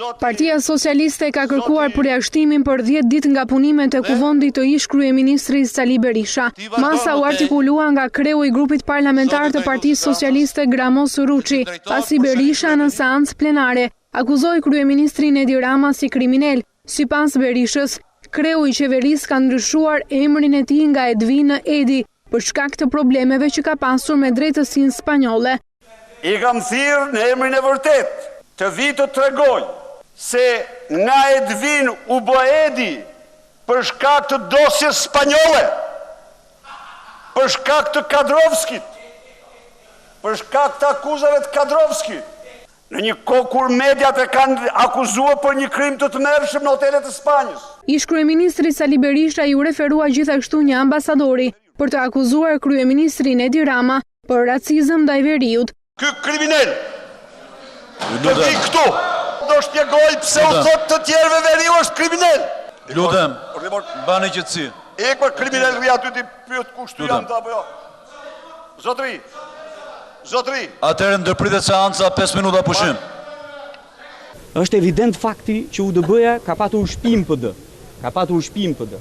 Partia Socialiste ka kërkuar përjashtimin për 10 ditë nga punimet e kuvendit të ish kryeministri Sali Berisha. Masa u artikulua nga kreu i grupit parlamentar të Partisë Socialiste Gramos Ruçi, pasi Berisha në seancë plenare akuzoi kryeministrin Edi Rama si kriminal. Sipas Berishës, kreu i qeverisë ka ndryshuar emrin e tij nga Edvin në Edi për shkak të problemeve që ka pasur me drejtësinë spanjolle. I kam thirrë në emrin e vërtet të vi të tregoj se nga Edvin u bë Edi për shkak të dosjes spanjolle, për shkak të Kadrovskit, për shkak të akuzave të Kadrovskit, në një kohë kur mediat e kanë akuzuar për një krim të tmerrshëm në hotelet e Spanjës. Ish kryeministri Sali Berisha ju referua gjithashtu një ambasadori për të akuzuar kryeministrin Edi Rama për racizëm ndaj veriut. Ky kriminal të vi këtu, do shpjegoj pse u thot të tjerëve veriu është kriminal. Lutem, bani qetësi. Ekë kriminal rri aty ti pyet kush ty jam apo jo. Zotëri. Atëherë ndërpritet seanca 5 minuta pushim. Është evident fakti që UDB-ja ka patur shpim PD.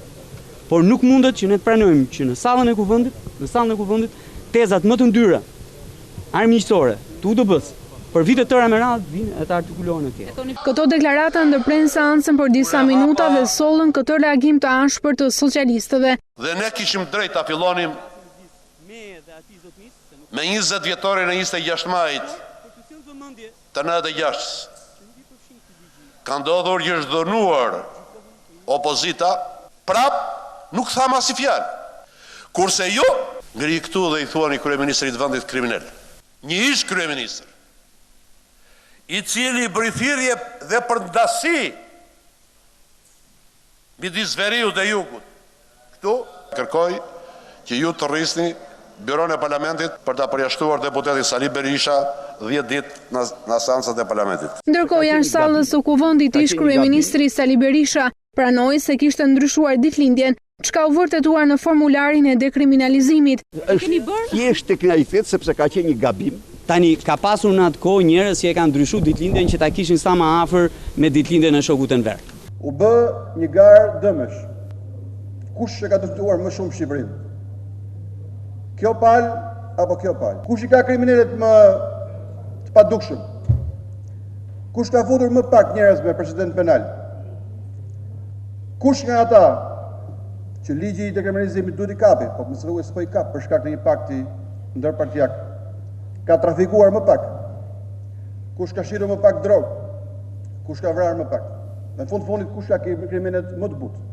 Por nuk mundet që ne të pranojmë që në sallën e kuvendit, tezat më të ndyra armiqësore të UDB-s për vite tëra me radhë vinë e të artikulohen atje. Këto deklarata ndërpren seancën për disa minuta dhe sollën këtë reagim të ashpër të socialistëve. Dhe ne kishim drejt ta fillonim me 20 vjetorin e 26 majit të 96. Ka ndodhur që është dhënuar opozita, prap nuk tham as fjalë. Kurse ju ngri këtu dhe i thuani kryeministrit të vendit kriminal. Një ish kryeministër i cili bëri thirrje dhe për ndasi midis veriut dhe jugut. Këtu kërkoj që ju të rrisni Byron e Parlamentit për ta përjashtuar deputetin Sali Berisha 10 ditë në seancat e Parlamentit. Ndërkohë jashtë sallës së kuvendit ish kryeministri Sali Berisha pranoi se kishte ndryshuar ditëlindjen, çka u vërtetuar në formularin e dekriminalizimit. Është thjesht teknikalitet sepse ka qenë një gabim. Tani ka pasur në atë kohë njerëz që e kanë ndryshuar ditëlindjen që ta kishin sa më afër me ditëlindjen e shokut të nver. U bë një garë dëmesh. Kush e ka dëmtuar më shumë Shqipërinë? Kjo palë apo kjo palë? Kush i ka kriminalet më të padukshëm? Kush ka futur më pak njerëz me precedent penal? Kush nga ata që ligji i dekriminalizimit duhet i kapi, po mësë vëllë s'po i kap për shkak të një pakti ndërpartijak, ka trafikuar më pak? Kush ka shitur më pak drogë? Kush ka vrarë më pak? Në fundit kush ka kriminalet më të butë?